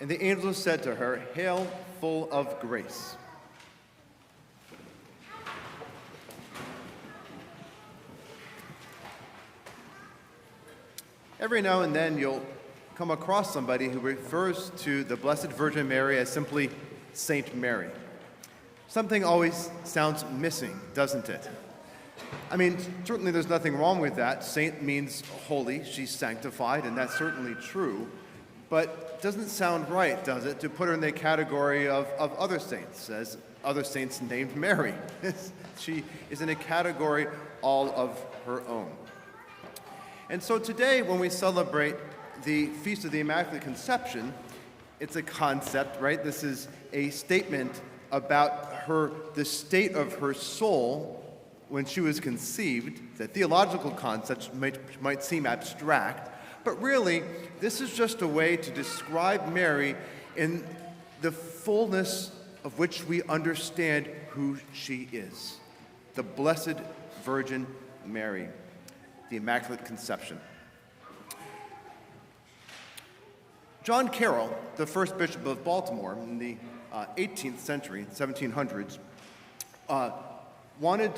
And the angel said to her, "Hail, full of grace." Every now and then you'll come across somebody who refers to the Blessed Virgin Mary as simply Saint Mary. Something always sounds missing, doesn't it? I mean, certainly there's nothing wrong with that. Saint means holy, she's sanctified, and that's certainly true. But it doesn't sound right, does it, to put her in the category of other saints, as other saints named Mary. She is in a category all of her own. And so today, when we celebrate the Feast of the Immaculate Conception, it's a concept, right? This is a statement about the state of her soul when she was conceived. The theological concepts might seem abstract, but really, this is just a way to describe Mary in the fullness of which we understand who she is. The Blessed Virgin Mary, the Immaculate Conception. John Carroll, the first Bishop of Baltimore in the 18th century, 1700s, wanted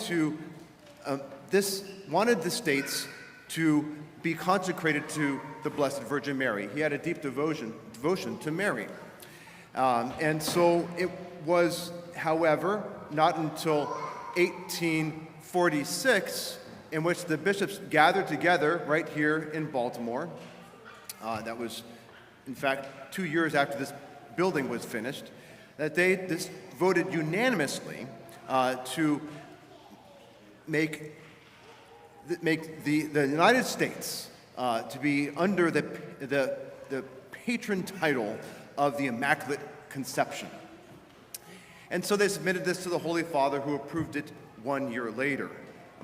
the states to be consecrated to the Blessed Virgin Mary. He had a deep devotion to Mary. And so it was, however, not until 1846 in which the bishops gathered together right here in Baltimore. That was, in fact, 2 years after this building was finished, that they voted unanimously to make the United States to be under the patron title of the Immaculate Conception. And so they submitted this to the Holy Father, who approved it 1 year later.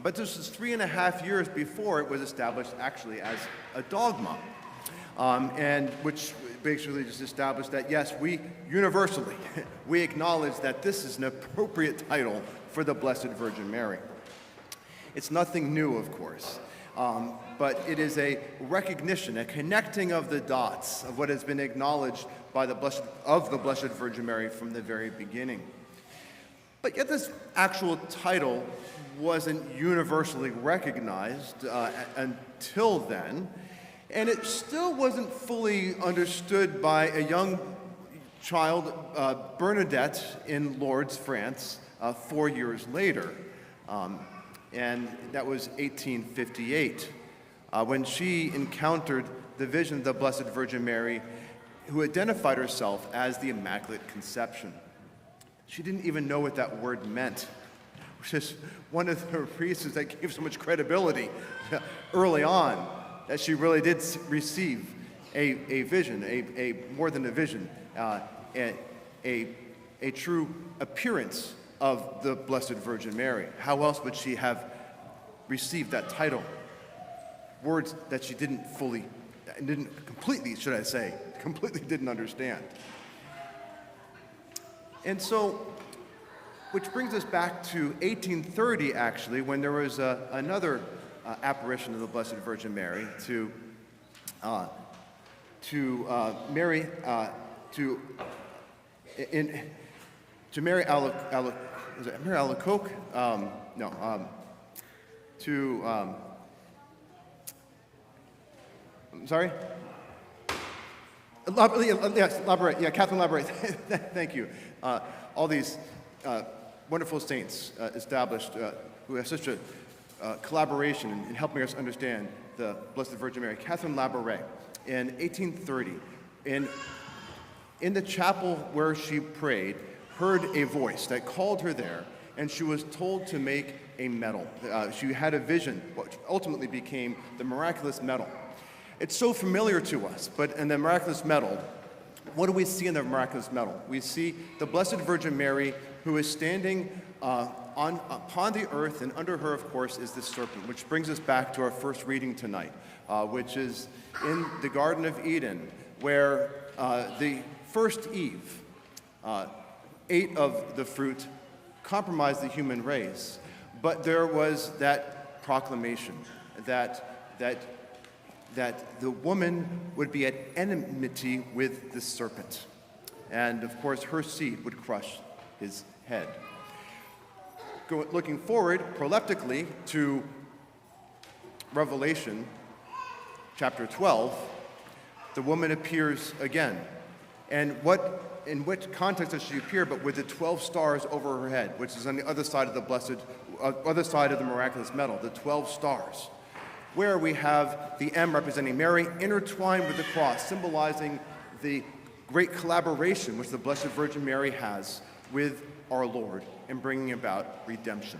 But this was 3.5 years before it was established actually as a dogma, and which basically just established that, yes, we universally, we acknowledge that this is an appropriate title for the Blessed Virgin Mary. It's nothing new, of course, but it is a recognition, a connecting of the dots of what has been acknowledged by the Blessed Virgin Mary from the very beginning. But yet this actual title wasn't universally recognized until then, and it still wasn't fully understood by a young child, Bernadette, in Lourdes, France, 4 years later. And that was 1858, when she encountered the vision of the Blessed Virgin Mary, who identified herself as the Immaculate Conception. She didn't even know what that word meant, which is one of the reasons that gave so much credibility early on, that she really did receive a vision, a more than a vision, a true appearance of the Blessed Virgin Mary. How else would she have received that title? Words that she completely didn't understand. And so, which brings us back to 1830, actually, when there was another apparition of the Blessed Virgin Mary to Mary Alacoque? I'm sorry? Yes, Labouré. Yeah, Catherine Labouré. Thank you. All these wonderful saints established who have such a collaboration in helping us understand the Blessed Virgin Mary. Catherine Labouré, in 1830, in the chapel where she prayed, heard a voice that called her there, and she was told to make a medal. She had a vision, what ultimately became the miraculous medal. It's so familiar to us, but in the miraculous medal, what do we see in the miraculous medal? We see the Blessed Virgin Mary, who is standing upon the earth, and under her, of course, is the serpent, which brings us back to our first reading tonight, which is in the Garden of Eden, where the first Eve ate of the fruit, compromised the human race, but there was that proclamation that that the woman would be at enmity with the serpent. And of course, her seed would crush his head. Looking forward proleptically to Revelation chapter 12, the woman appears again. And in which context does she appear but with the 12 stars over her head, which is on the other side of the other side of the miraculous medal, the 12 stars, where we have the M representing Mary intertwined with the cross, symbolizing the great collaboration which the Blessed Virgin Mary has with our Lord in bringing about redemption.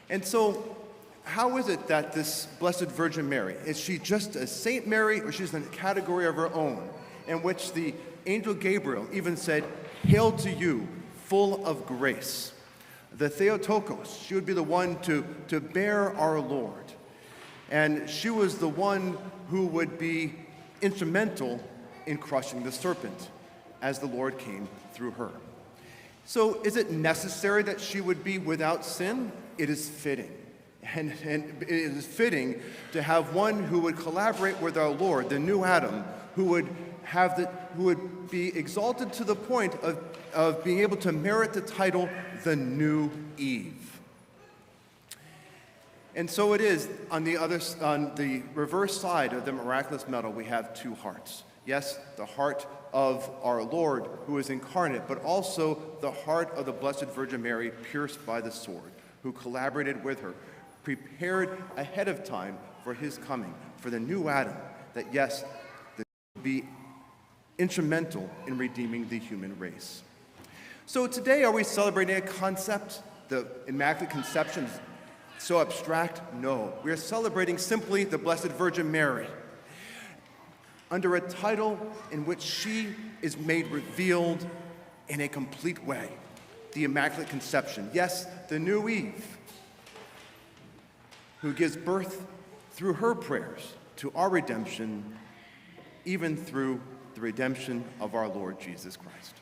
And so, how is it that this Blessed Virgin Mary, is she just a Saint Mary, or she's in a category of her own, in which the angel Gabriel even said, "Hail to you, full of grace." The Theotokos, she would be the one to bear our Lord. And she was the one who would be instrumental in crushing the serpent as the Lord came through her. So is it necessary that she would be without sin? It is fitting. And it is fitting to have one who would collaborate with our Lord, the new Adam, who would be exalted to the point of being able to merit the title, the new Eve. And so it is, on the reverse side of the miraculous medal, we have two hearts. Yes, the heart of our Lord who is incarnate, but also the heart of the Blessed Virgin Mary pierced by the sword, who collaborated with her, prepared ahead of time for his coming, for the new Adam, that yes, would be instrumental in redeeming the human race. So today, are we celebrating a concept, the Immaculate Conception? So abstract? No. We are celebrating simply the Blessed Virgin Mary under a title in which she is made revealed in a complete way, the Immaculate Conception. Yes, the new Eve, who gives birth through her prayers to our redemption, even through the redemption of our Lord Jesus Christ.